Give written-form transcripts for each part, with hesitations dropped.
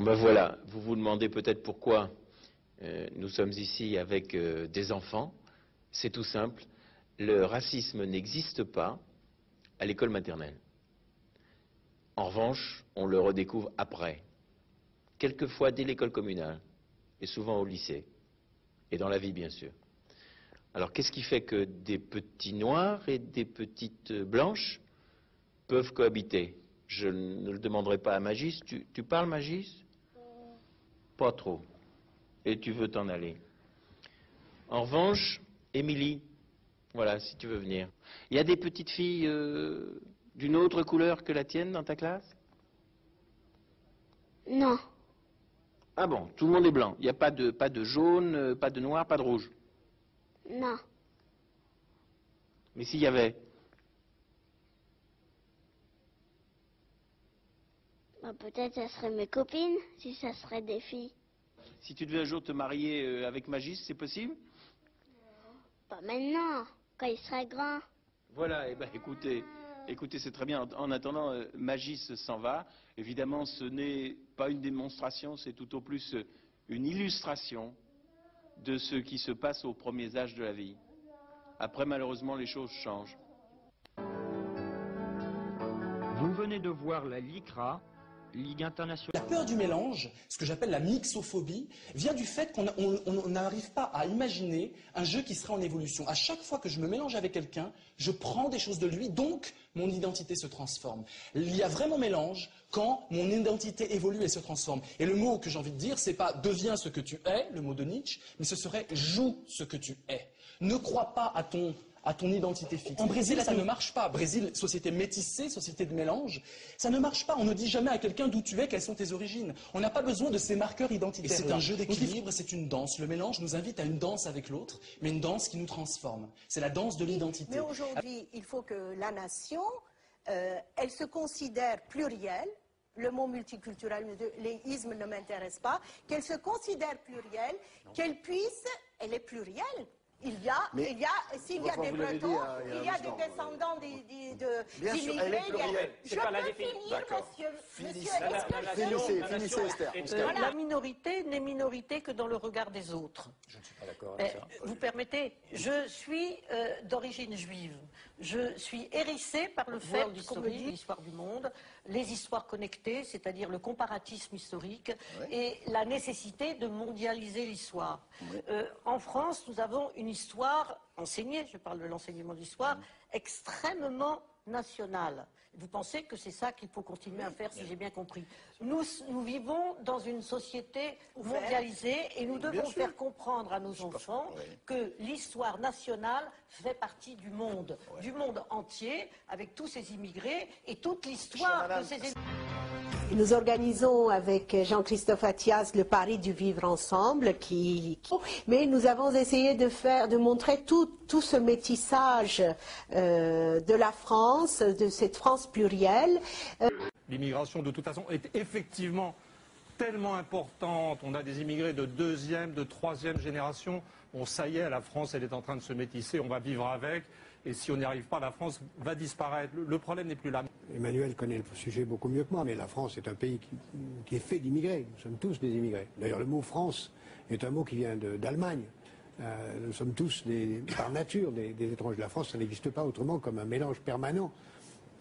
Ben voilà, vous vous demandez peut-être pourquoi nous sommes ici avec des enfants. C'est tout simple, le racisme n'existe pas à l'école maternelle. En revanche, on le redécouvre après, quelquefois dès l'école communale, et souvent au lycée, et dans la vie bien sûr. Alors qu'est-ce qui fait que des petits noirs et des petites blanches peuvent cohabiter? Je ne le demanderai pas à Magis. Tu parles, Magis? Pas trop. Et tu veux t'en aller. En revanche, Émilie, voilà, si tu veux venir. Il y a des petites filles d'une autre couleur que la tienne dans ta classe? Non. Ah bon, tout le monde est blanc. Il n'y a pas de jaune, pas de noir, pas de rouge? Non. Mais s'il y avait? Bah, peut-être ça serait mes copines, si ça serait des filles. Si tu devais un jour te marier avec Magis, c'est possible? Pas maintenant, quand il serait grand. Voilà, eh ben, écoutez, c'est très bien. En attendant, Magis s'en va. Évidemment, ce n'est pas une démonstration, c'est tout au plus une illustration de ce qui se passe aux premiers âges de la vie. Après, malheureusement, les choses changent. Vous venez de voir la LICRA, Ligue internationale. La peur du mélange, ce que j'appelle la mixophobie, vient du fait qu'on n'arrive pas à imaginer un jeu qui serait en évolution. À chaque fois que je me mélange avec quelqu'un, je prends des choses de lui, donc mon identité se transforme. Il y a vraiment mélange quand mon identité évolue et se transforme. Et le mot que j'ai envie de dire, c'est pas deviens ce que tu es, le mot de Nietzsche, mais ce serait joue ce que tu es. Ne crois pas à ton identité fixe. En Brésil, ça ne marche pas. Brésil, société métissée, société de mélange, ça ne marche pas. On ne dit jamais à quelqu'un d'où tu es, quelles sont tes origines. On n'a pas besoin de ces marqueurs identitaires. Et c'est un jeu d'équilibre, c'est une danse. Le mélange nous invite à une danse avec l'autre, mais une danse qui nous transforme. C'est la danse de l'identité. Mais aujourd'hui, il faut que la nation, elle se considère plurielle. Le mot multiculturalisme ne m'intéresse pas. Qu'elle se considère plurielle, qu'elle puisse, elle est plurielle. S'il y a des Bretons, il y a des descendants d'immigrés. Je peux finir, monsieur. Finissez, Esther. La minorité n'est minorité que dans le regard des autres. Je ne suis pas d'accord avec ça. Vous permettez, je suis d'origine juive. Je suis hérissée par le fait qu'on me dit l'histoire du monde, les histoires connectées, c'est-à-dire le comparatisme historique, et la nécessité de mondialiser l'histoire. En France, nous avons une histoire enseignée, je parle de l'enseignement d'histoire, extrêmement nationale. Vous pensez que c'est ça qu'il faut continuer à faire, si j'ai bien compris. Nous vivons dans une société mondialisée et nous devons faire comprendre à nos enfants que l'histoire nationale fait partie du monde entier, avec tous ces immigrés et toute l'histoire de ces immigrés. Nous organisons avec Jean-Christophe Attias le pari du vivre ensemble, mais nous avons essayé de montrer tout ce métissage de la France, de cette France plurielle. L'immigration, de toute façon, est effectivement tellement importante. On a des immigrés de deuxième, de troisième génération. Bon, ça y est, la France, elle est en train de se métisser, on va vivre avec. Et si on n'y arrive pas, la France va disparaître. Le problème n'est plus là. Emmanuel connaît le sujet beaucoup mieux que moi, mais la France est un pays qui est fait d'immigrés. Nous sommes tous des immigrés. D'ailleurs, le mot France est un mot qui vient d'Allemagne. Nous sommes tous, par nature, des étrangers. La France, ça n'existe pas autrement comme un mélange permanent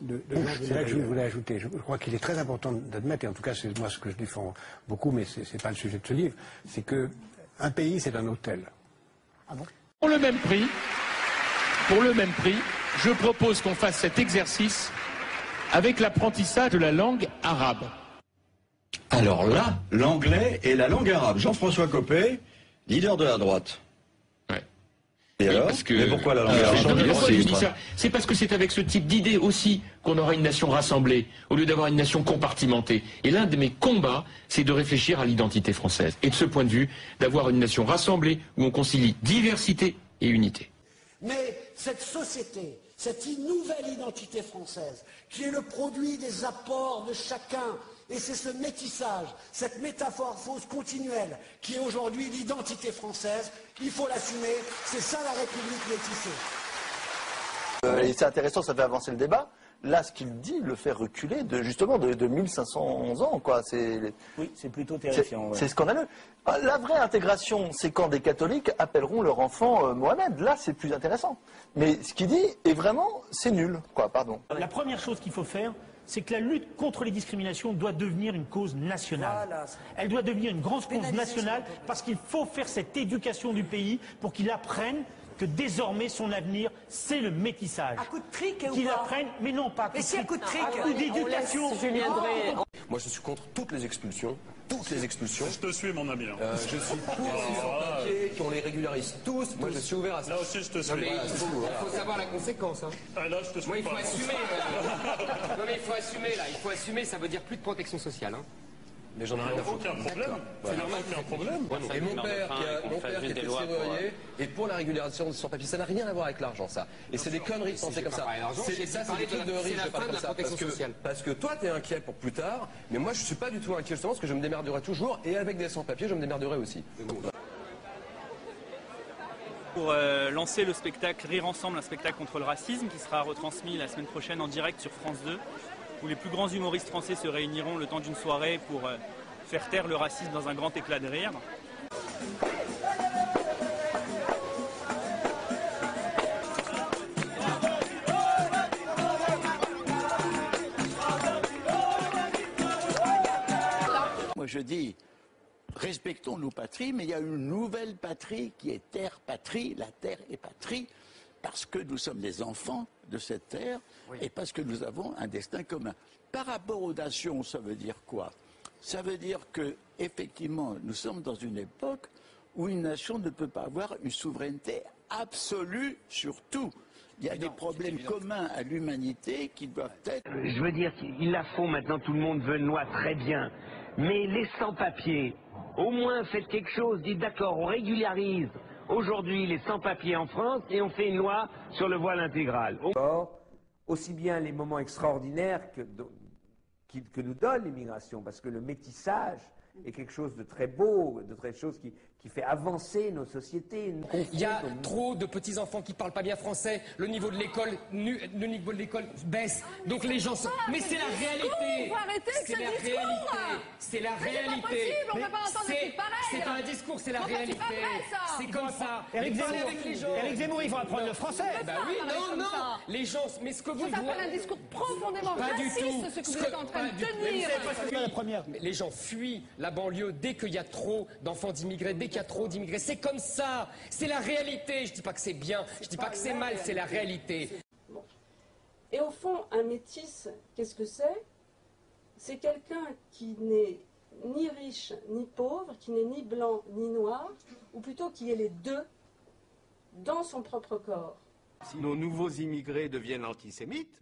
de gens. C'est là que je voulais ajouter. Je crois qu'il est très important d'admettre, et en tout cas, c'est moi ce que je défends beaucoup, mais ce n'est pas le sujet de ce livre, c'est qu'un pays, c'est un hôtel. Ah bon ? Pour le même prix, je propose qu'on fasse cet exercice avec l'apprentissage de la langue arabe. Alors là, l'anglais et la langue arabe. Jean-François Copé, leader de la droite. Ouais. Et alors mais pourquoi la langue arabe? C'est parce que c'est avec ce type d'idée aussi qu'on aura une nation rassemblée, au lieu d'avoir une nation compartimentée. Et l'un de mes combats, c'est de réfléchir à l'identité française. Et de ce point de vue, d'avoir une nation rassemblée où on concilie diversité et unité. Mais cette société, cette nouvelle identité française, qui est le produit des apports de chacun, et c'est ce métissage, cette métamorphose continuelle, qui est aujourd'hui l'identité française, il faut l'assumer, c'est ça la République métissée. Et c'est intéressant, ça fait avancer le débat, là, ce qu'il dit le fait reculer justement de 1500 ans, quoi. Oui, c'est plutôt terrifiant. C'est scandaleux. La vraie intégration, c'est quand des catholiques appelleront leur enfant Mohamed. Là, c'est plus intéressant. Mais ce qu'il dit est vraiment, c'est nul, quoi, pardon. La première chose qu'il faut faire, c'est que la lutte contre les discriminations doit devenir une cause nationale. Voilà. Elle doit devenir une grande cause nationale parce qu'il faut faire cette éducation du pays pour qu'il apprenne que désormais son avenir, c'est le métissage. À coup de trick ou Qu'il pas? apprenne, mais non pas Mais si à coup de trick. à coup d'éducation. Moi, je suis contre toutes les expulsions. Toutes les expulsions. Je te suis, mon ami. Je suis pour les sans-papiers, qu'on les régularise tous. Moi, je suis ouvert à ça. Là aussi, je te suis. Il faut savoir la conséquence. Hein. Ah, là, je te suis. Moi, il faut assumer. Non, mais il faut assumer, là. Il faut assumer, ça veut dire plus de protection sociale. Hein. Mais j'en ai rien à foutre. Aucun problème. C'est normal qu'il y ait un problème. Et mon père, qui était serrurier, est pour la régularisation des sans-papiers. Ça n'a rien à voir avec l'argent, ça. Et c'est des conneries de penser comme ça. C'est des trucs de riches, je parle comme ça. Parce que toi, t'es inquiet pour plus tard, mais moi, je suis pas du tout inquiet, justement, parce que je me démerderai toujours, et avec des sans-papiers, je me démerderai aussi. Pour lancer le spectacle Rire Ensemble, un spectacle contre le racisme, qui sera retransmis la semaine prochaine en direct sur France 2. Où les plus grands humoristes français se réuniront le temps d'une soirée pour faire taire le racisme dans un grand éclat de rire. Moi je dis, respectons nos patries, mais il y a une nouvelle patrie qui est terre-patrie, la terre est patrie, parce que nous sommes des enfants de cette terre et parce que nous avons un destin commun. Par rapport aux nations, ça veut dire quoi? Ça veut dire que, effectivement, nous sommes dans une époque où une nation ne peut pas avoir une souveraineté absolue sur tout. Il y a des problèmes communs à l'humanité qui doivent être... Je veux dire, il la faut maintenant, tout le monde veut une loi, très bien. Mais les sans-papiers, au moins faites quelque chose, dites d'accord, on régularise aujourd'hui les sans-papiers en France et on fait une loi sur le voile intégral. Aussi bien les moments extraordinaires que nous donne l'immigration, parce que le métissage est quelque chose de très beau, de très chose qui fait avancer nos sociétés. Il y a trop de petits-enfants qui ne parlent pas bien français, le niveau de l'école baisse, donc les gens sont... Mais c'est la réalité. C'est la réalité. C'est la réalité. C'est pas un discours, c'est la réalité. C'est comme ça. Éric Zemmour, il faut apprendre le français. Bah oui, non. Les gens, mais ce que vous... Ça s'appelle un discours profondément raciste, ce que vous êtes en train de tenir. Les gens fuient la banlieue dès qu'il y a trop d'enfants d'immigrés, dès qu'il y a trop d'immigrés. C'est comme ça. C'est la réalité. Je dis pas que c'est bien, je dis pas que c'est mal, c'est la réalité. Bon. Et au fond, un métis, qu'est-ce que c'est? C'est quelqu'un qui n'est ni riche ni pauvre, qui n'est ni blanc ni noir, ou plutôt qui est les deux dans son propre corps. Si nos nouveaux immigrés deviennent antisémites,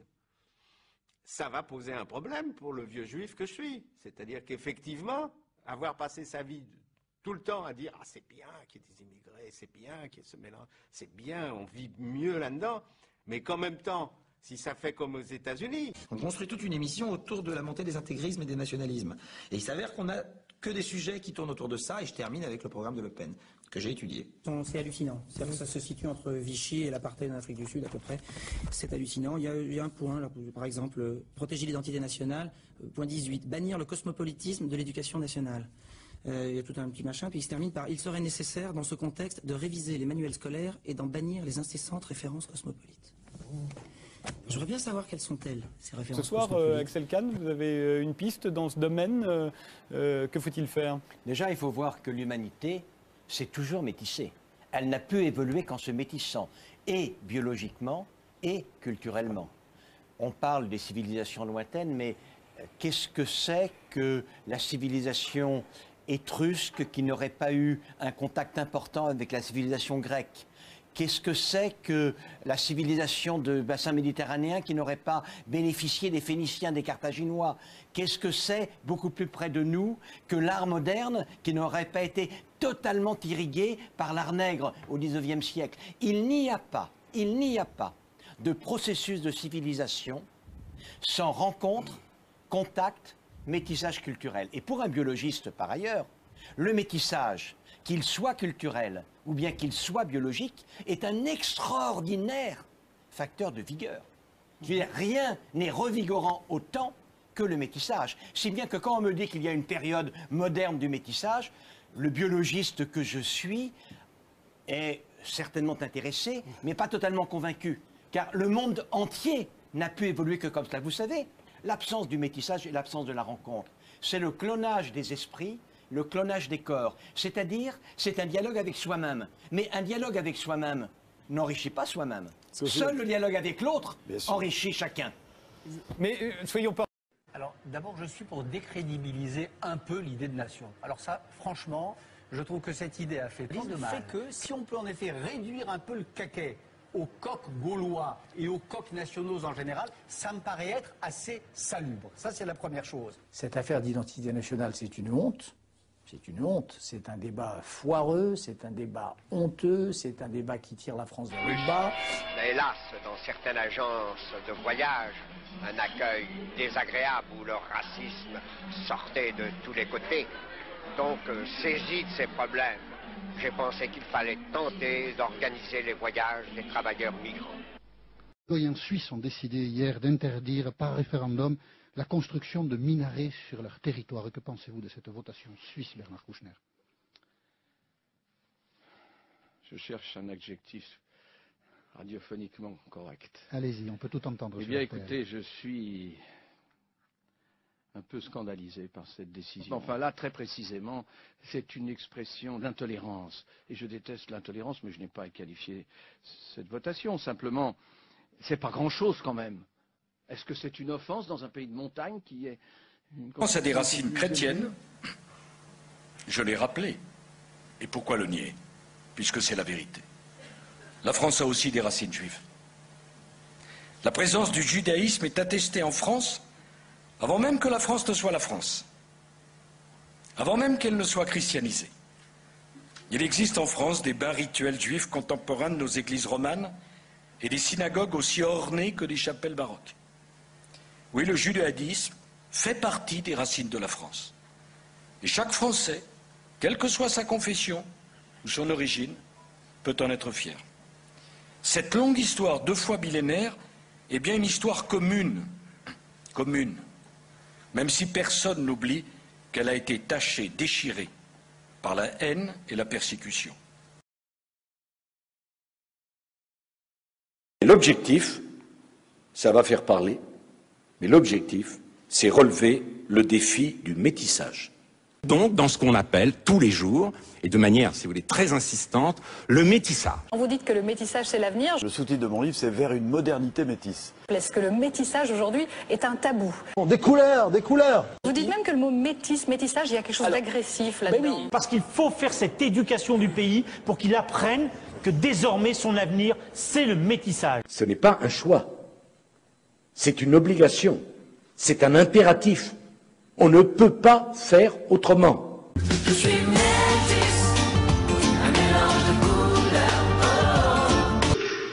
ça va poser un problème pour le vieux juif que je suis. C'est-à-dire qu'effectivement, avoir passé sa vie tout le temps à dire « Ah, c'est bien qu'il y ait des immigrés, c'est bien qu'il y ait ce mélange, c'est bien, on vit mieux là-dedans », mais qu'en même temps, si ça fait comme aux États-Unis... On construit toute une émission autour de la montée des intégrismes et des nationalismes. Et il s'avère qu'on n'a que des sujets qui tournent autour de ça, et je termine avec le programme de Le Pen, que j'ai étudié. C'est hallucinant. C'est-à-dire que ça se situe entre Vichy et l'apartheid en Afrique du Sud, à peu près. C'est hallucinant. Il y a un point, là, par exemple, protéger l'identité nationale. Point 18, bannir le cosmopolitisme de l'éducation nationale. Il y a tout un petit machin, puis il se termine par « Il serait nécessaire, dans ce contexte, de réviser les manuels scolaires et d'en bannir les incessantes références cosmopolites. » Je voudrais bien savoir quelles sont-elles, ces références. Ce soir, Axel Kahn, vous avez une piste dans ce domaine. Que faut-il faire? Déjà, il faut voir que l'humanité s'est toujours métissée. Elle n'a pu évoluer qu'en se métissant, et biologiquement et culturellement. On parle des civilisations lointaines, mais qu'est-ce que c'est que la civilisation étrusque qui n'aurait pas eu un contact important avec la civilisation grecque? Qu'est-ce que c'est que la civilisation de bassin méditerranéen qui n'aurait pas bénéficié des Phéniciens, des Carthaginois? Qu'est-ce que c'est, beaucoup plus près de nous, que l'art moderne qui n'aurait pas été totalement irrigué par l'art nègre au XIXe siècle? Il n'y a pas de processus de civilisation sans rencontre, contact, métissage culturel. Et pour un biologiste, par ailleurs, le métissage, qu'il soit culturel ou bien qu'il soit biologique, est un extraordinaire facteur de vigueur. Je veux dire, rien n'est revigorant autant que le métissage. Si bien que quand on me dit qu'il y a une période moderne du métissage, le biologiste que je suis est certainement intéressé, mais pas totalement convaincu. Car le monde entier n'a pu évoluer que comme cela. Vous savez, l'absence du métissage et l'absence de la rencontre, c'est le clonage des esprits, le clonage des corps. C'est-à-dire, c'est un dialogue avec soi-même. Mais un dialogue avec soi-même n'enrichit pas soi-même. Seul le dialogue avec l'autre enrichit chacun. Mais soyons pas... Alors, d'abord, je suis pour décrédibiliser un peu l'idée de nation. Alors ça, franchement, je trouve que cette idée a fait tant de mal. Fait que si on peut en effet réduire un peu le caquet aux coqs gaulois et aux coqs nationaux en général, ça me paraît être assez salubre. Ça, c'est la première chose. Cette affaire d'identité nationale, c'est une honte. C'est une honte. C'est un débat foireux, c'est un débat honteux, c'est un débat qui tire la France vers le bas. Hélas, dans certaines agences de voyage, un accueil désagréable où le racisme sortait de tous les côtés. Donc, saisi de ces problèmes, j'ai pensé qu'il fallait tenter d'organiser les voyages des travailleurs migrants. Les citoyens suisses ont décidé hier d'interdire par référendum la construction de minarets sur leur territoire. Et que pensez-vous de cette votation suisse, Bernard Kouchner? Je cherche un adjectif radiophoniquement correct. Allez-y, on peut tout entendre. Eh bien, écoutez, je suis un peu scandalisé par cette décision. Enfin, là, très précisément, c'est une expression d'intolérance. Et je déteste l'intolérance, mais je n'ai pas à qualifier cette votation. Simplement, c'est pas grand-chose quand même. Est-ce que c'est une offense dans un pays de montagne qui est... La France a des racines chrétiennes, je l'ai rappelé. Et pourquoi le nier? Puisque c'est la vérité. La France a aussi des racines juives. La présence du judaïsme est attestée en France avant même que la France ne soit la France, avant même qu'elle ne soit christianisée. Il existe en France des bains rituels juifs contemporains de nos églises romanes et des synagogues aussi ornées que des chapelles baroques. Oui, le judaïsme fait partie des racines de la France. Et chaque Français, quelle que soit sa confession ou son origine, peut en être fier. Cette longue histoire, 2 fois millénaire, est bien une histoire commune, même si personne n'oublie qu'elle a été tachée, déchirée par la haine et la persécution. L'objectif, ça va faire parler, mais l'objectif, c'est relever le défi du métissage. Donc, dans ce qu'on appelle tous les jours, et de manière, si vous voulez, très insistante, le métissage. Vous dites que le métissage, c'est l'avenir. Le sous-titre de mon livre, c'est « Vers une modernité métisse ». Est-ce que le métissage, aujourd'hui, est un tabou? Des couleurs, des couleurs. Vous dites même que le mot métissage, il y a quelque chose d'agressif là-dedans. Oui, parce qu'il faut faire cette éducation du pays pour qu'il apprenne que désormais, son avenir, c'est le métissage. Ce n'est pas un choix, c'est une obligation, c'est un impératif. On ne peut pas faire autrement. Je suis métisse, un mélange de couleurs.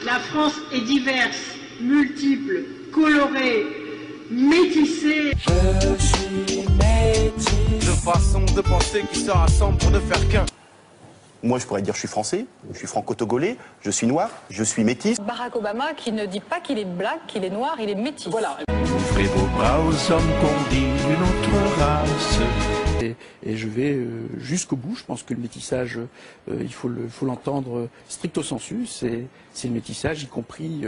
La France est diverse, multiple, colorée, métissée. Je suis métisse. De façon de penser qui se rassemblent pour ne faire qu'un. Moi, je pourrais dire je suis français, je suis franco-togolais, je suis noir, je suis métis. Barack Obama qui ne dit pas qu'il est black, qu'il est noir, il est métis. Voilà. Ouvrez vos bras aux hommes qu'on dit d'une autre race. Et je vais jusqu'au bout. Je pense que le métissage, il faut l'entendre stricto sensu. C'est le métissage, y compris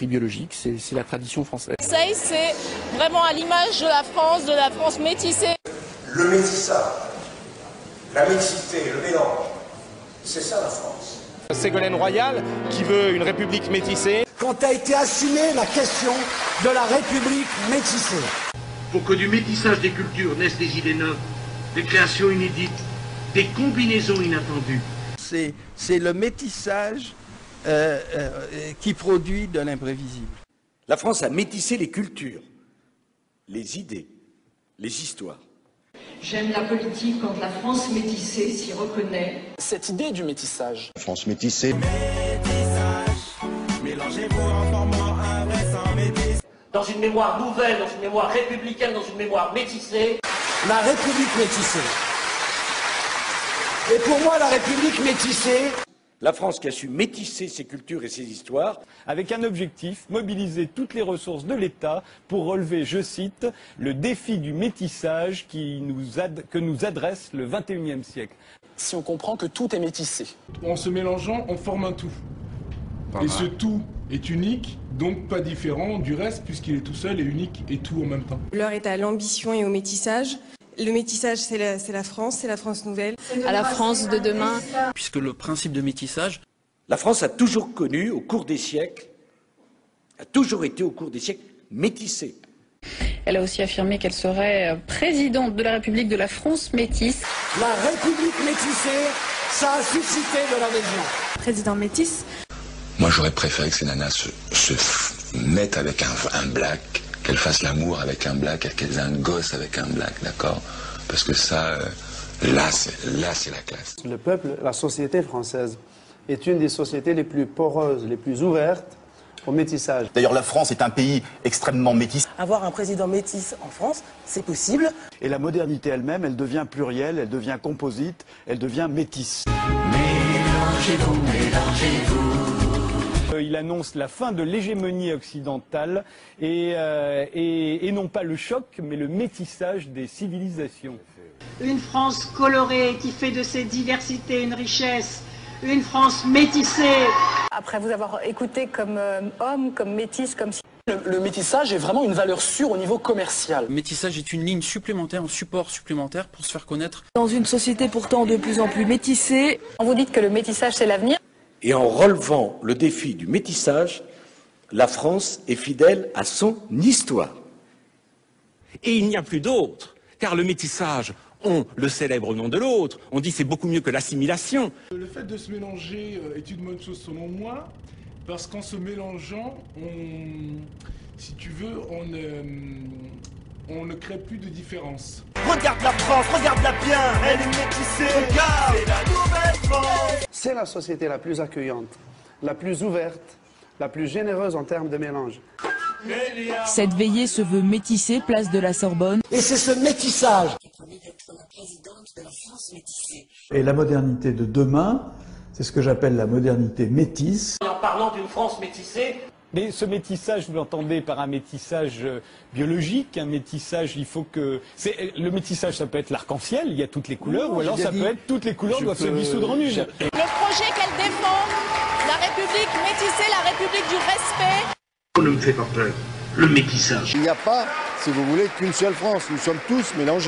biologique. C'est la tradition française. Marseille, c'est vraiment à l'image de la France métissée. Le métissage, la mixité, le mélange, c'est ça la France. Ségolène Royal, qui veut une république métissée. Quand a été assumée la question de la république métissée. Pour que du métissage des cultures naissent des idées neuves, des créations inédites, des combinaisons inattendues. C'est le métissage qui produit de l'imprévisible. La France a métissé les cultures, les idées, les histoires. J'aime la politique quand la France métissée s'y reconnaît. Cette idée du métissage. La France métissée. Métissage, mélangez-vous en formant un vrai sans métis. Dans une mémoire nouvelle, dans une mémoire républicaine, dans une mémoire métissée. La République métissée. Et pour moi, la République métissée... La France qui a su métisser ses cultures et ses histoires. Avec un objectif, mobiliser toutes les ressources de l'État pour relever, je cite, le défi du métissage que nous adresse le XXIe siècle. Si on comprend que tout est métissé. En se mélangeant, on forme un tout. Et ce tout est unique, donc pas différent du reste, puisqu'il est tout seul et unique et tout en même temps. L'heure est à l'ambition et au métissage. Le métissage, c'est la France nouvelle. À la France de demain. Puisque le principe de métissage... La France a toujours connu, au cours des siècles, a toujours été au cours des siècles métissée. Elle a aussi affirmé qu'elle serait présidente de la République de la France métisse. La République métissée, ça a suscité de l'adhésion. Président métisse. Moi, j'aurais préféré que ces nanas se mettent avec un black, qu'elles fassent l'amour avec un black et qu'elles aient un gosse avec un black, d'accord? Parce que ça, là, c'est la classe. Le peuple, la société française, est une des sociétés les plus poreuses, les plus ouvertes au métissage. D'ailleurs, la France est un pays extrêmement métissé. Avoir un président métis en France, c'est possible. Et la modernité elle-même, elle devient plurielle, elle devient composite, elle devient métisse. Mélangez-vous, mélangez-vous. Il annonce la fin de l'hégémonie occidentale et non pas le choc, mais le métissage des civilisations. Une France colorée qui fait de ses diversités une richesse. Une France métissée. Après vous avoir écouté comme homme, comme métisse, comme... Le métissage est vraiment une valeur sûre au niveau commercial. Le métissage est une ligne supplémentaire, un support supplémentaire pour se faire connaître. Dans une société pourtant de plus en plus métissée. Vous dites que le métissage c'est l'avenir. Et en relevant le défi du métissage, la France est fidèle à son histoire. Et il n'y a plus d'autre, car le métissage, on le célèbre au nom de l'autre, on dit c'est beaucoup mieux que l'assimilation. Le fait de se mélanger est une bonne chose selon moi, parce qu'en se mélangeant, si tu veux, on ne crée plus de différence. Regarde-la France, regarde-la bien, elle est métissée, regarde, c'est la nouvelle France. C'est la société la plus accueillante, la plus ouverte, la plus généreuse en termes de mélange. Cette veillée se veut métissée, place de la Sorbonne. Et c'est ce métissage. Et la modernité de demain, c'est ce que j'appelle la modernité métisse. En parlant d'une France métissée... Mais ce métissage, vous l'entendez par un métissage biologique, un métissage, il faut que... Le métissage, ça peut être l'arc-en-ciel, il y a toutes les couleurs, ou alors ça peut être toutes les couleurs doivent se dissoudre en une. Le projet qu'elle défend, la République métissée, la République du respect. On ne me fait pas peur, le métissage. Il n'y a pas, si vous voulez, qu'une seule France, nous sommes tous mélangés.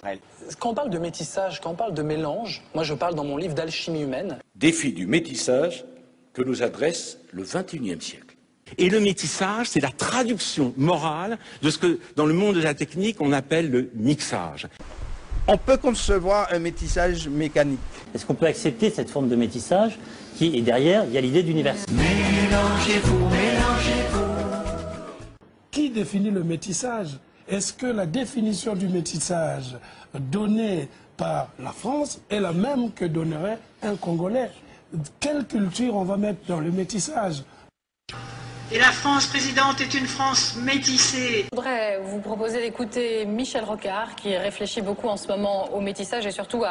Quand on parle de métissage, quand on parle de mélange, moi je parle dans mon livre d'alchimie humaine. Défi du métissage que nous adresse le XXIe siècle. Et le métissage, c'est la traduction morale de ce que, dans le monde de la technique, on appelle le mixage. On peut concevoir un métissage mécanique. Est-ce qu'on peut accepter cette forme de métissage qui est derrière, il y a l'idée d'universalité. Mélangez-vous, mélangez-vous. Qui définit le métissage? Est-ce que la définition du métissage donnée par la France est la même que donnerait un Congolais? Quelle culture on va mettre dans le métissage? Et la France présidente est une France métissée. Je voudrais vous proposer d'écouter Michel Rocard, qui réfléchit beaucoup en ce moment au métissage et surtout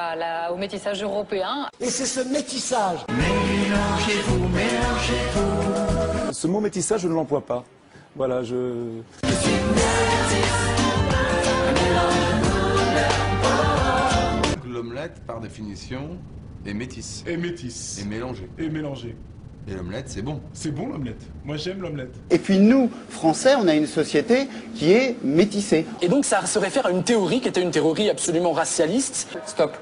au métissage européen. Et c'est ce métissage. Mélangez-vous, mélangez-vous. Ce mot métissage, je ne l'emploie pas. Voilà, L'omelette, par définition, est métisse. Et métisse. Et mélangée. Et mélangée. Et l'omelette, c'est bon. C'est bon l'omelette. Moi j'aime l'omelette. Et puis nous, Français, on a une société qui est métissée. Et donc ça se réfère à une théorie qui était une théorie absolument racialiste. Stop.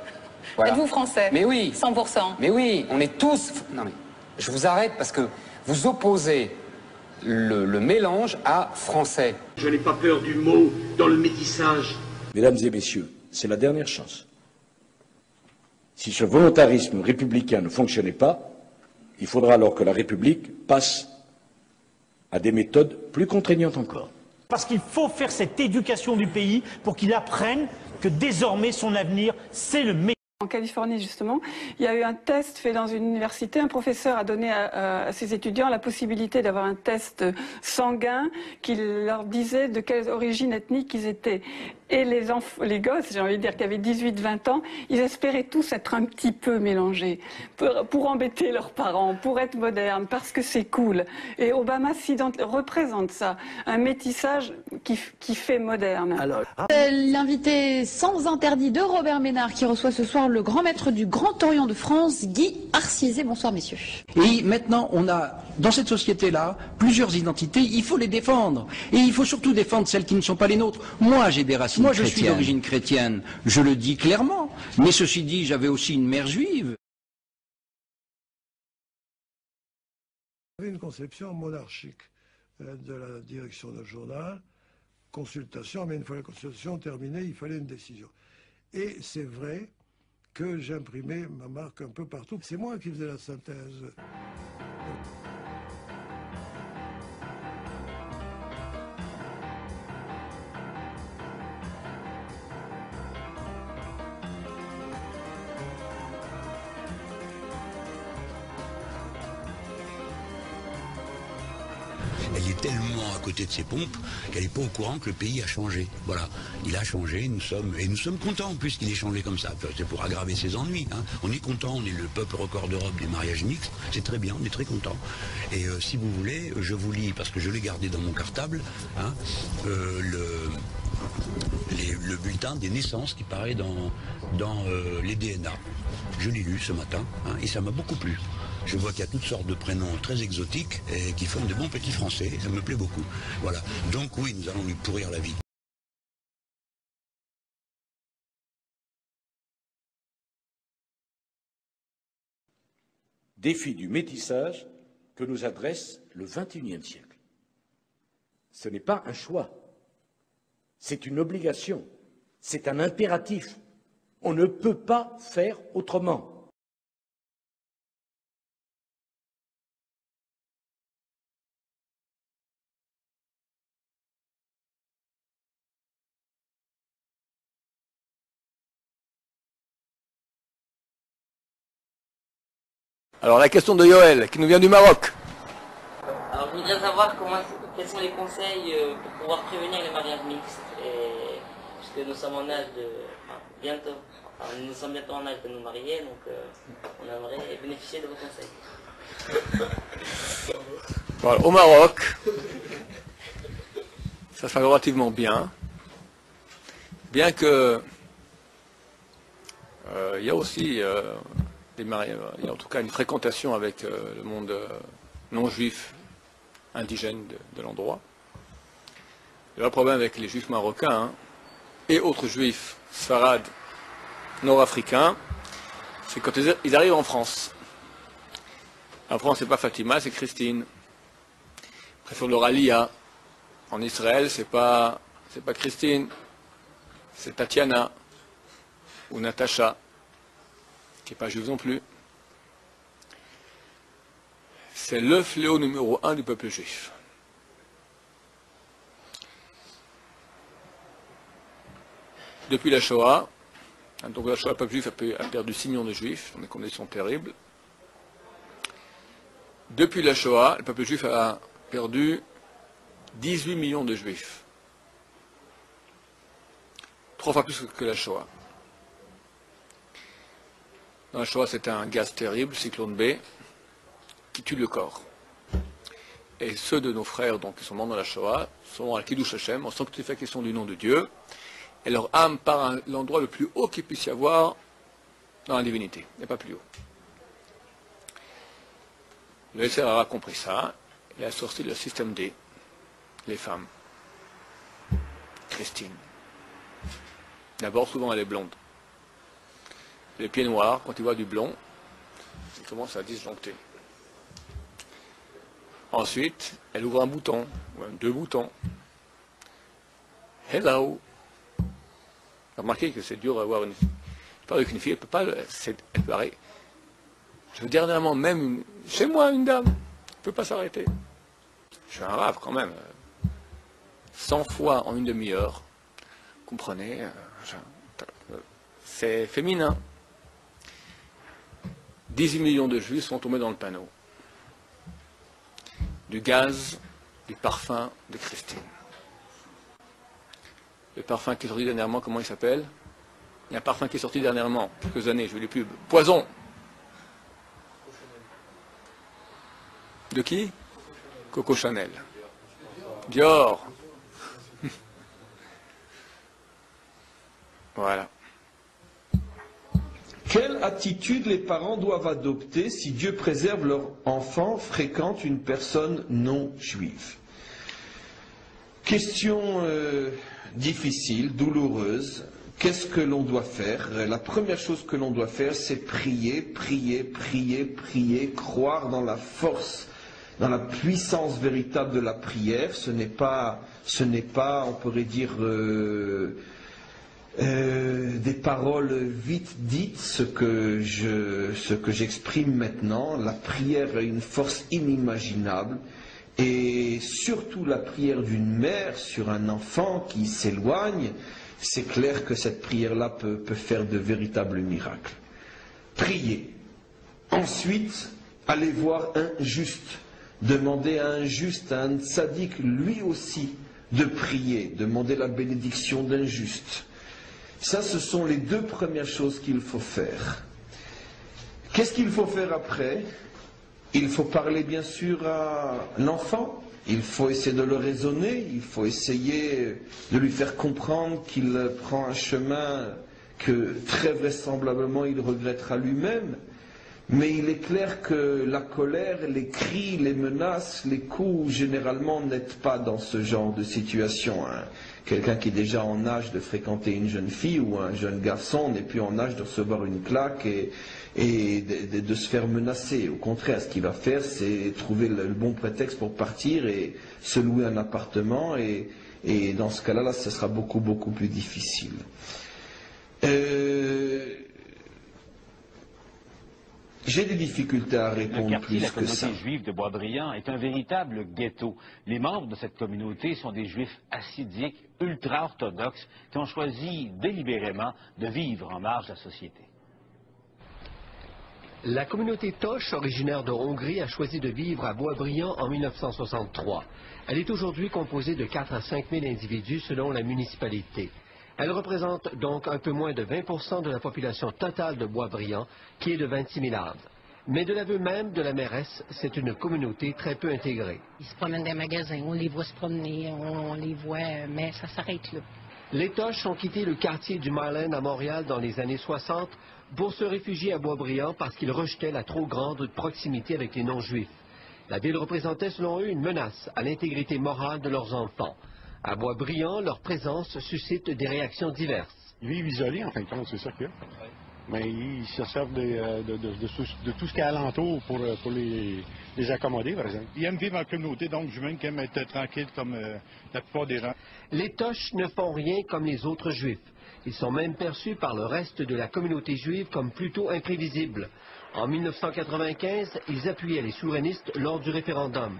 Voilà. Êtes-vous français? Mais oui. 100%. Mais oui, on est tous... Non mais, je vous arrête parce que vous opposez le mélange à français. Je n'ai pas peur du mot dans le métissage. Mesdames et messieurs, c'est la dernière chance. Si ce volontarisme républicain ne fonctionnait pas, il faudra alors que la République passe à des méthodes plus contraignantes encore. Parce qu'il faut faire cette éducation du pays pour qu'il apprenne que désormais son avenir, c'est le métier. En Californie, justement, il y a eu un test fait dans une université. Un professeur a donné à ses étudiants la possibilité d'avoir un test sanguin qui leur disait de quelle origine ethnique ils étaient. et les gosses, j'ai envie de dire, qui avaient 18-20 ans, ils espéraient tous être un petit peu mélangés, pour embêter leurs parents, pour être modernes, parce que c'est cool. Et Obama représente ça, un métissage qui fait moderne. L'invité sans interdit de Robert Ménard qui reçoit ce soir le grand maître du Grand Orient de France, Guy Arciezé. Bonsoir messieurs. Et maintenant, on a, dans cette société-là, plusieurs identités, il faut les défendre. Et il faut surtout défendre celles qui ne sont pas les nôtres. Moi, j'ai des racines chrétiennes. Moi, je suis d'origine chrétienne, je le dis clairement. Mais ceci dit, j'avais aussi une mère juive. Il y avait une conception monarchique de la direction d'un journal, consultation, mais une fois la consultation terminée, il fallait une décision. Et c'est vrai que j'imprimais ma marque un peu partout. C'est moi qui faisais la synthèse. Elle est tellement à côté de ses pompes qu'elle n'est pas au courant que le pays a changé. Voilà, il a changé, nous sommes contents puisqu'il est changé comme ça. C'est pour aggraver ses ennuis. Hein. On est content, on est le peuple record d'Europe des mariages mixtes. C'est très bien, on est très content. Et si vous voulez, je vous lis, parce que je l'ai gardé dans mon cartable, hein, le bulletin des naissances qui paraît dans les DNA. Je l'ai lu ce matin, hein, et ça m'a beaucoup plu. Je vois qu'il y a toutes sortes de prénoms très exotiques et qui forment de bons petits Français, et ça me plaît beaucoup. Voilà. Donc oui, nous allons lui pourrir la vie. Défi du métissage que nous adresse le XXIe siècle. Ce n'est pas un choix, c'est une obligation, c'est un impératif. On ne peut pas faire autrement. Alors la question de Yoël, qui nous vient du Maroc. Alors je voudrais savoir quels sont les conseils pour pouvoir prévenir les mariages mixtes, puisque nous sommes en âge de... nous sommes bientôt en âge de nous marier, donc on aimerait bénéficier de vos conseils. Voilà, au Maroc, ça se fait relativement bien, bien que il y a aussi... il y a en tout cas une fréquentation avec le monde non-juif indigène de l'endroit. Il y a un problème avec les juifs marocains, hein, et autres juifs sfarades nord-africains, c'est quand ils arrivent en France. En France, c'est pas Fatima, c'est Christine. Après, sur le Ralia, en Israël, c'est pas Christine, c'est Tatiana ou Natacha, qui n'est pas juif non plus. C'est le fléau numéro 1 du peuple juif. Depuis la Shoah, donc la Shoah, le peuple juif a perdu 6 millions de juifs dans des conditions terribles. Depuis la Shoah, le peuple juif a perdu 18 millions de juifs. 3 fois plus que la Shoah. Dans la Shoah, c'était un gaz terrible, cyclone B, qui tue le corps. Et ceux de nos frères donc, qui sont morts dans la Shoah sont à Kiddush Hashem, en sanctification du nom de Dieu, et leur âme part à l'endroit le plus haut qu'il puisse y avoir dans la divinité. Il n'y a pas plus haut. Le SRR a compris ça, et a sorti le système D, les femmes. Christine. D'abord, souvent, elle est blonde. Les pieds noirs, quand ils voient du blond, ils commencent à disjoncter. Ensuite, elle ouvre un bouton, ou même 2 boutons. Hello. Remarquez que c'est dur à avoir une... Je parle avec une fille, elle peut pas... Elle peut arrêter. Je veux dernièrement, même chez moi, une dame, elle ne peut pas s'arrêter. Je suis un rave quand même. 100 fois en une demi-heure. Comprenez, c'est féminin. 18 millions de juifs sont tombés dans le panneau. Du gaz, du parfum de Christine. Le parfum qui est sorti dernièrement, comment il s'appelle? Il y a un parfum qui est sorti dernièrement, quelques années, je veux les pubs. Poison. De qui? Coco Chanel. Dior. Voilà. Quelle attitude les parents doivent adopter si Dieu préserve leur enfant fréquente une personne non juive? Question difficile, douloureuse. Qu'est-ce que l'on doit faire? La première chose que l'on doit faire, c'est prier, prier, prier, prier, croire dans la force, dans la puissance véritable de la prière. Ce n'est pas, on pourrait dire, des paroles vite dites, ce que j'exprime maintenant. La prière a une force inimaginable, et surtout la prière d'une mère sur un enfant qui s'éloigne. C'est clair que cette prière-là peut faire de véritables miracles. Priez. Ensuite, allez voir un juste. Demandez à un juste, à un tzaddik, lui aussi, de prier. Demandez la bénédiction d'un juste. Ça, ce sont les deux premières choses qu'il faut faire. Qu'est-ce qu'il faut faire après? Il faut parler bien sûr à l'enfant. Il faut essayer de le raisonner. Il faut essayer de lui faire comprendre qu'il prend un chemin que très vraisemblablement il regrettera lui-même. Mais il est clair que la colère, les cris, les menaces, les coups, généralement n'aident pas dans ce genre de situation. Quelqu'un qui est déjà en âge de fréquenter une jeune fille ou un jeune garçon n'est plus en âge de recevoir une claque et de se faire menacer. Au contraire, ce qu'il va faire, c'est trouver le bon prétexte pour partir et se louer un appartement. Et dans ce cas-là, ce sera beaucoup, beaucoup plus difficile. J'ai des difficultés à répondre plus que ça. La communauté juive de Boisbriand est un véritable ghetto. Les membres de cette communauté sont des juifs assidiques, ultra-orthodoxes, qui ont choisi délibérément de vivre en marge de la société. La communauté Toche, originaire de Hongrie, a choisi de vivre à Boisbriand en 1963. Elle est aujourd'hui composée de 4 à 5 000 individus selon la municipalité. Elle représente donc un peu moins de 20% de la population totale de Boisbriand, qui est de 26 000 âmes. Mais de l'aveu même de la mairesse, c'est une communauté très peu intégrée. Ils se promènent dans les magasins, on les voit se promener, on les voit, mais ça s'arrête là. Les Toches ont quitté le quartier du Myland à Montréal dans les années 60 pour se réfugier à Boisbriand parce qu'ils rejetaient la trop grande proximité avec les non-juifs. La ville représentait selon eux une menace à l'intégrité morale de leurs enfants. À Boisbriand, leur présence suscite des réactions diverses. Ils vivent isolés, en fin de compte, c'est ça qu'il y a. Mais ils se servent de tout ce qu'il y a alentour pour les accommoder, par exemple. Ils aiment vivre en communauté, donc j'imagine qu'ils aiment être tranquilles comme la plupart des gens. Les Toches ne font rien comme les autres Juifs. Ils sont même perçus par le reste de la communauté juive comme plutôt imprévisibles. En 1995, ils appuyaient les souverainistes lors du référendum.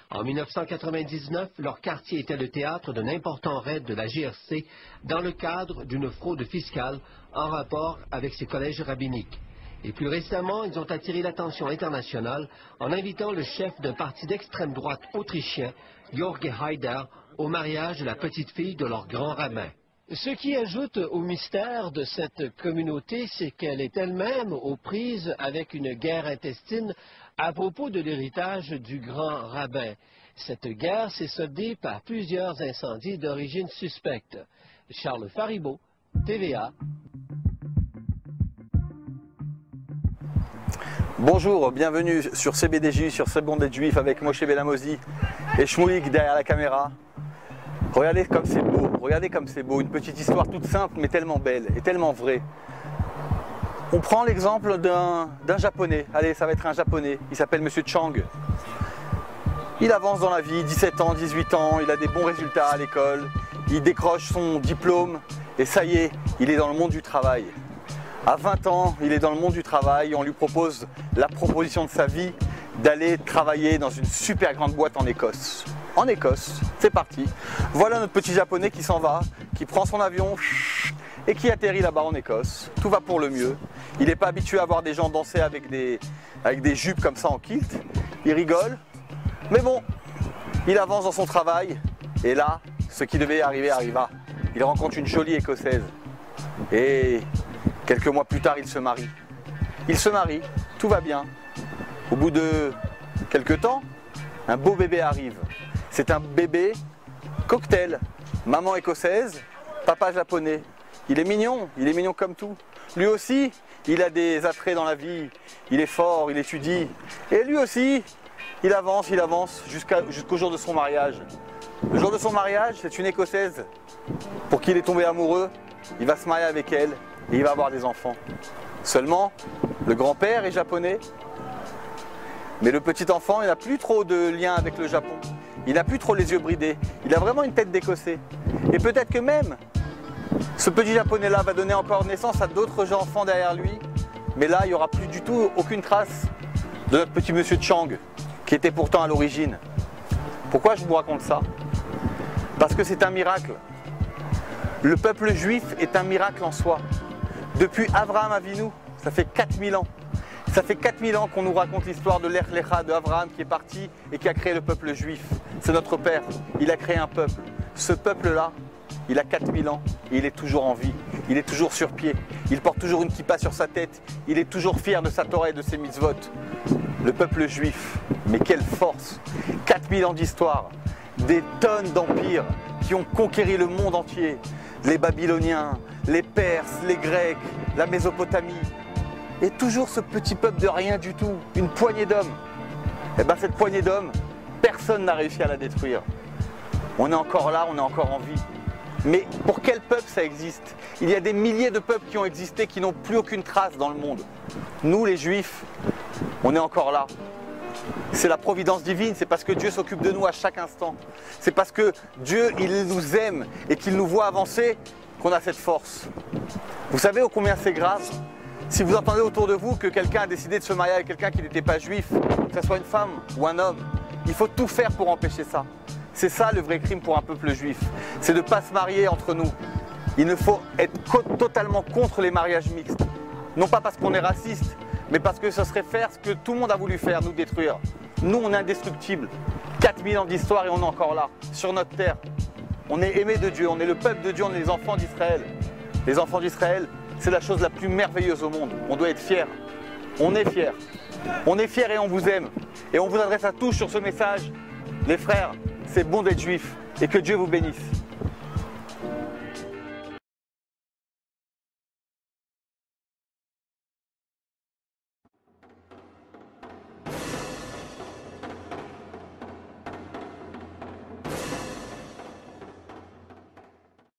En 1999, leur quartier était le théâtre d'un important raid de la GRC dans le cadre d'une fraude fiscale en rapport avec ses collèges rabbiniques. Et plus récemment, ils ont attiré l'attention internationale en invitant le chef d'un parti d'extrême droite autrichien, Jorge Haider, au mariage de la petite fille de leur grand rabbin. Ce qui ajoute au mystère de cette communauté, c'est qu'elle est elle-même aux prises avec une guerre intestine à propos de l'héritage du grand rabbin. Cette guerre s'est soldée par plusieurs incendies d'origine suspecte. Charles Faribault, TVA. Bonjour, bienvenue sur CBDJ, sur Ce Bon d'être Juif avec Moshe Belamosi et Shmoulik derrière la caméra. Regardez comme c'est beau, regardez comme c'est beau, une petite histoire toute simple mais tellement belle et tellement vraie. On prend l'exemple d'un japonais, allez ça va être un japonais, il s'appelle Monsieur Chang. Il avance dans la vie, 17 ans, 18 ans, il a des bons résultats à l'école, il décroche son diplôme et ça y est, il est dans le monde du travail. À 20 ans, il est dans le monde du travail, on lui propose la proposition de sa vie d'aller travailler dans une super grande boîte en Écosse. En Écosse, c'est parti. Voilà notre petit japonais qui s'en va, qui prend son avion et qui atterrit là-bas en Écosse. Tout va pour le mieux. Il n'est pas habitué à voir des gens danser avec des jupes comme ça en kilt. Il rigole. Mais bon, il avance dans son travail. Et là, ce qui devait arriver arriva. il rencontre une jolie écossaise. Et quelques mois plus tard, il se marie. Il se marie, tout va bien. Au bout de quelques temps, un beau bébé arrive. C'est un bébé cocktail. Maman écossaise, papa japonais. Il est mignon comme tout. Lui aussi, il a des attraits dans la vie. Il est fort, il étudie. Et lui aussi, il avance jusqu'au jour de son mariage. Le jour de son mariage, c'est une écossaise pour qui il est tombé amoureux. Il va se marier avec elle et il va avoir des enfants. Seulement, le grand-père est japonais. Mais le petit enfant, il n'a plus trop de lien avec le Japon. Il n'a plus trop les yeux bridés. Il a vraiment une tête d'écossais. Et peut-être que même, ce petit japonais-là va donner encore naissance à d'autres enfants derrière lui. Mais là, il n'y aura plus du tout aucune trace de notre petit monsieur Chang, qui était pourtant à l'origine. Pourquoi je vous raconte ça? Parce que c'est un miracle. Le peuple juif est un miracle en soi. Depuis Abraham Avinu, ça fait 4000 ans. Ça fait 4000 ans qu'on nous raconte l'histoire de l'Ech Lecha, de Abraham qui est parti et qui a créé le peuple juif. C'est notre père, il a créé un peuple. Ce peuple-là, il a 4000 ans et il est toujours en vie. Il est toujours sur pied. Il porte toujours une kippa sur sa tête. Il est toujours fier de sa Torah et de ses mitzvot. Le peuple juif, mais quelle force! 4000 ans d'histoire, des tonnes d'empires qui ont conquéri le monde entier. Les Babyloniens, les Perses, les Grecs, la Mésopotamie. Et toujours ce petit peuple de rien du tout, une poignée d'hommes. Et bien cette poignée d'hommes, personne n'a réussi à la détruire. On est encore là, on est encore en vie. Mais pour quel peuple ça existe? Il y a des milliers de peuples qui ont existé, qui n'ont plus aucune trace dans le monde. Nous les Juifs, on est encore là. C'est la providence divine, c'est parce que Dieu s'occupe de nous à chaque instant. C'est parce que Dieu, il nous aime et qu'il nous voit avancer qu'on a cette force. Vous savez ô combien c'est grave? Si vous entendez autour de vous que quelqu'un a décidé de se marier avec quelqu'un qui n'était pas juif, que ce soit une femme ou un homme, il faut tout faire pour empêcher ça. C'est ça le vrai crime pour un peuple juif, c'est de ne pas se marier entre nous. Il ne faut être totalement contre les mariages mixtes. Non pas parce qu'on est raciste, mais parce que ce serait faire ce que tout le monde a voulu faire, nous détruire. Nous, on est indestructibles. 4000 ans d'histoire et on est encore là, sur notre terre. On est aimés de Dieu, on est le peuple de Dieu, on est les enfants d'Israël. Les enfants d'Israël, c'est la chose la plus merveilleuse au monde. On doit être fiers. On est fiers. On est fiers et on vous aime. Et on vous adresse à tous sur ce message. Les frères, c'est bon d'être juif et que Dieu vous bénisse.